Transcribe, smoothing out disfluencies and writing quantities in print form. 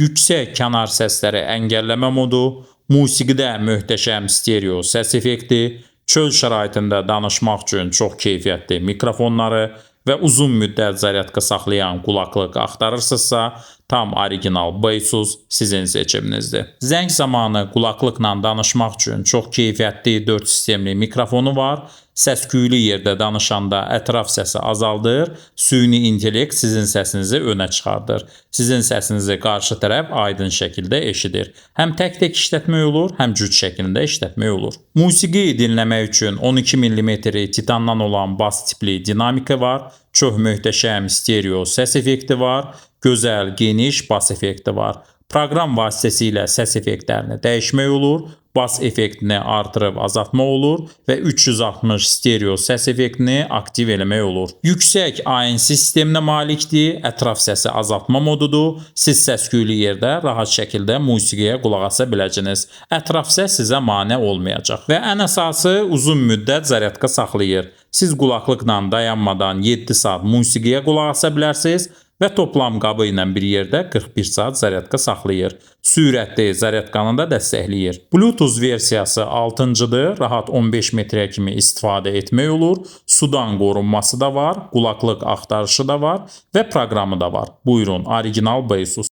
yüksək kənar səsləri əngəlləmə modu, musiqidə möhtəşəm stereo səs effekti, çöl şəraitində danışmaq üçün çox keyfiyyətli mikrofonları və uzun müddət zaryadka saxlayan qulaqlıq axtarırsınızsa, tam orijinal Beysus sizin seçiminizdir. Zəng zamanı qulaqlıqla danışmaq üçün çox keyfiyyətli 4 sistemli mikrofonu var. Səsküylü yerdə danışanda ətraf səsi azaldır, süni intellekt sizin səsinizi önə çıxardır. Sizin səsinizi qarşı tərəf aydın şəkildə eşidir. Həm tək-tək işlətmək olur, həm cüt şəklində işlətmək olur. Musiqi dinləmək üçün 12 mm titandan olan bas tipli dinamika var, çox möhtəşəm stereo səs effekti var, gözəl, geniş bas effekti var. Proqram vasitəsilə səs effektlərini dəyişmək olur, bas effektini artırıb azaltmaq olur və 360 stereo səs effektini aktiv eləmək olur. Yüksək ANC sisteminə malikdir, ətraf səsi azaltma modudur. Siz səsküylü yerdə rahat şəkildə musiqiyə qulaq asa biləcəksiniz. Ətraf səs sizə mane olmayacaq və ən əsası uzun müddət zaryadka saxlayır. Siz qulaqlıqla dayanmadan 7 saat musiqiyə qulaq asa bilərsiniz və toplam qabı ilə bir yerdə 41 saat zaryadka saxlayır. Sürətli zaryadkanı da dəstəkləyir. Bluetooth versiyası 6-cıdır, rahat 15 metrə kimi istifadə etmək olur. Sudan qorunması da var, qulaqlıq axtarışı da var və proqramı da var. Buyurun, orijinal Beysus.